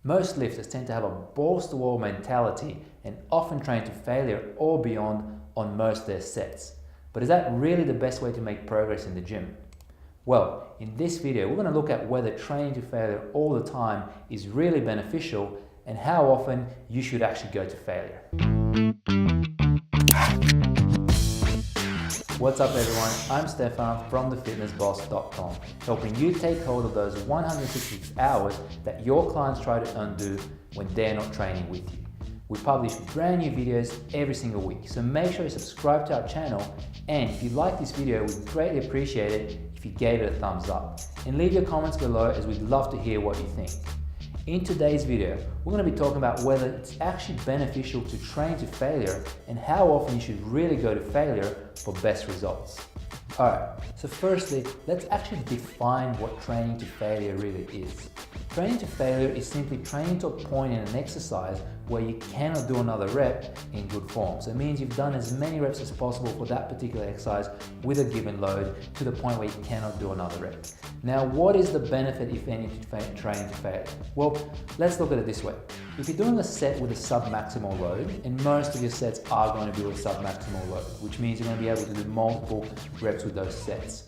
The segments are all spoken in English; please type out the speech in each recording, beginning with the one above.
Most lifters tend to have a balls-to-wall mentality and often train to failure or beyond on most of their sets. But is that really the best way to make progress in the gym? Well, in this video, we're going to look at whether training to failure all the time is really beneficial and how often you should actually go to failure. What's up everyone, I'm Stefan from thefitnessboss.com, helping you take hold of those 166 hours that your clients try to undo when they're not training with you. We publish brand new videos every single week, so make sure you subscribe to our channel, and if you like this video, we'd greatly appreciate it if you gave it a thumbs up. And leave your comments below, as we'd love to hear what you think. In today's video, we're going to be talking about whether it's actually beneficial to train to failure and how often you should really go to failure for best results. Alright, so firstly, let's actually define what training to failure really is. Training to failure is simply training to a point in an exercise where you cannot do another rep in good form. So it means you've done as many reps as possible for that particular exercise with a given load to the point where you cannot do another rep. Now, what is the benefit, if any, to training to failure? Well, let's look at it this way. If you're doing a set with a sub-maximal load, and most of your sets are going to be with a sub-maximal load, which means you're going to be able to do multiple reps with those sets.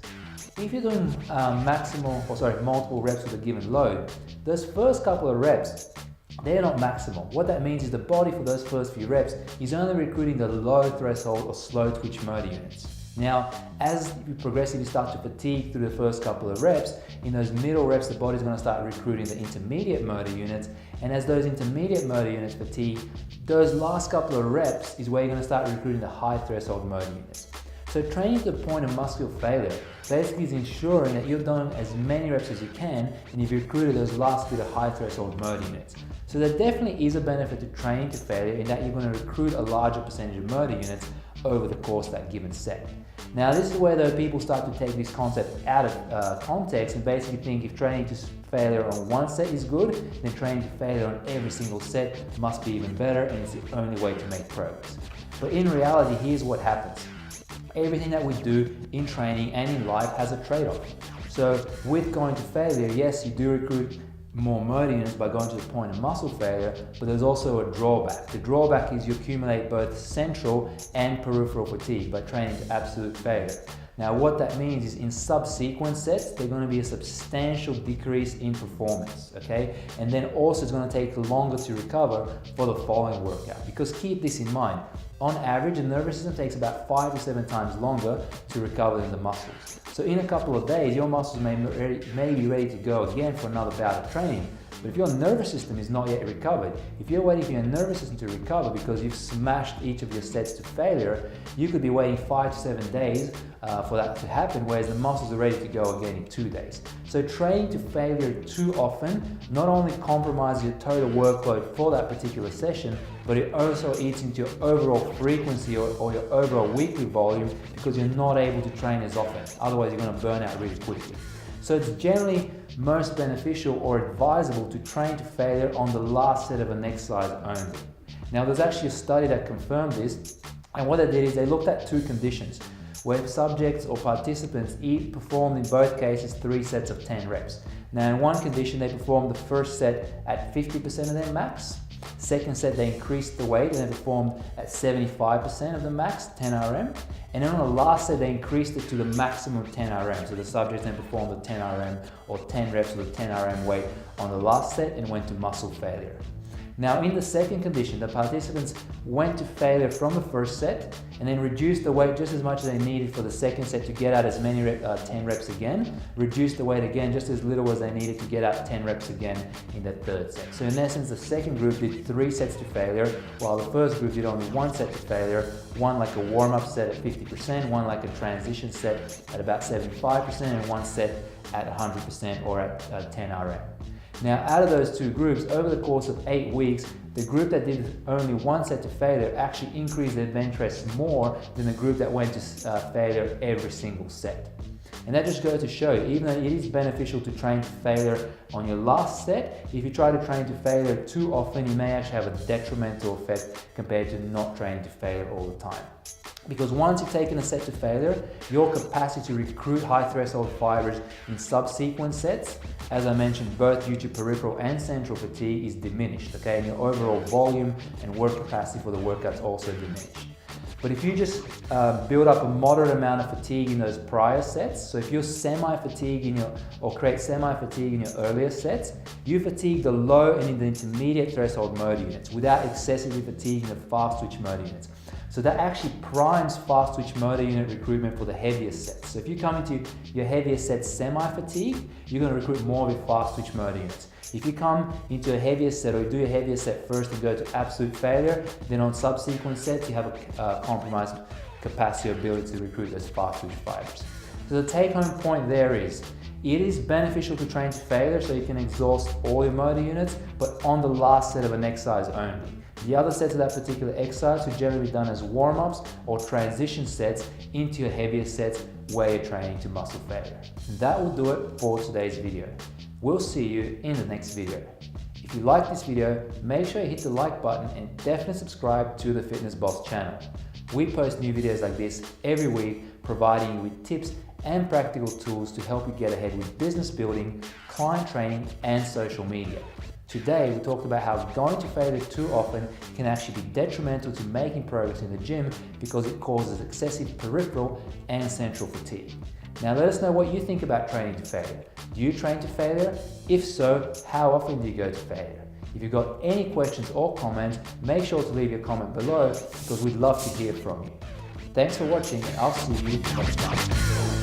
If you're doing multiple reps with a given load, those first couple of reps, they're not maximal. What that means is the body for those first few reps is only recruiting the low threshold or slow twitch motor units. Now, as you progressively start to fatigue through the first couple of reps, in those middle reps, the body's going to start recruiting the intermediate motor units, and as those intermediate motor units fatigue, those last couple of reps is where you're going to start recruiting the high threshold motor units. So training to the point of muscular failure basically is ensuring that you're doing as many reps as you can and you've recruited those last bit of high threshold motor units. So there definitely is a benefit to training to failure in that you're going to recruit a larger percentage of motor units over the course of that given set. Now this is where the people start to take this concept out of context and basically think if training to failure on one set is good, then training to failure on every single set must be even better and it's the only way to make progress. But in reality, here's what happens. Everything that we do in training and in life has a trade-off. So with going to failure, yes, you do recruit more motor units by going to the point of muscle failure, but there's also a drawback. The drawback is you accumulate both central and peripheral fatigue by training to absolute failure. Now what that means is in subsequent sets, there's going to be a substantial decrease in performance, okay? And then also it's going to take longer to recover for the following workout. Because keep this in mind, on average, the nervous system takes about 5 to 7 times longer to recover than the muscles. So in a couple of days, your muscles may be ready to go again for another bout of training. But if your nervous system is not yet recovered, if you're waiting for your nervous system to recover because you've smashed each of your sets to failure, you could be waiting 5 to 7 days for that to happen, whereas the muscles are ready to go again in 2 days. So training to failure too often not only compromises your total workload for that particular session, but it also eats into your overall frequency or your overall weekly volume because you're not able to train as often. Otherwise, you're going to burn out really quickly. So it's generally most beneficial or advisable to train to failure on the last set of an exercise only. Now there's actually a study that confirmed this, and what they did is they looked at two conditions where subjects or participants performed in both cases 3 sets of 10 reps. Now in one condition they performed the first set at 50% of their max, second set they increased the weight and they performed at 75% of the max, 10 RM, and then on the last set they increased it to the maximum 10 RM. So the subjects then performed the 10 RM or 10 reps with a 10 RM weight on the last set and went to muscle failure. Now in the second condition, the participants went to failure from the first set and then reduced the weight just as much as they needed for the second set to get out as many 10 reps again, reduced the weight again just as little as they needed to get out 10 reps again in the third set. So in essence, the second group did 3 sets to failure, while the first group did only 1 set to failure, one like a warm-up set at 50%, one like a transition set at about 75%, and one set at 100% or at 10 RM. Now, out of those two groups, over the course of 8 weeks, the group that did only 1 set to failure actually increased their bench press more than the group that went to failure every single set. And that just goes to show you, even though it is beneficial to train to failure on your last set, if you try to train to failure too often, you may actually have a detrimental effect compared to not training to failure all the time. Because once you've taken a set to failure, your capacity to recruit high threshold fibers in subsequent sets, as I mentioned, both due to peripheral and central fatigue, is diminished, okay? And your overall volume and work capacity for the workout's also diminished. But if you just build up a moderate amount of fatigue in those prior sets, so if you're semi-fatigue or create semi-fatigue in your earlier sets, you fatigue the low and in the intermediate threshold motor units without excessively fatiguing the fast twitch motor units. So that actually primes fast twitch motor unit recruitment for the heavier sets. So if you come into your heavier sets semi-fatigue, you're going to recruit more of your fast twitch motor units. If you come into a heavier set or you do a heavier set first and go to absolute failure, then on subsequent sets you have a compromised capacity or ability to recruit those fast twitch fibers. So the take home point there is, it is beneficial to train to failure so you can exhaust all your motor units, but on the last set of an exercise only. The other sets of that particular exercise will generally be done as warm-ups or transition sets into your heavier sets where you're training to muscle failure. That will do it for today's video. We'll see you in the next video. If you like this video, make sure you hit the like button and definitely subscribe to the Fitness Boss channel. We post new videos like this every week, providing you with tips and practical tools to help you get ahead with business building, client training, and social media. Today, we talked about how going to failure too often can actually be detrimental to making progress in the gym because it causes excessive peripheral and central fatigue. Now let us know what you think about training to failure. Do you train to failure? If so, how often do you go to failure? If you've got any questions or comments, make sure to leave your comment below because we'd love to hear from you. Thanks for watching and I'll see you next time.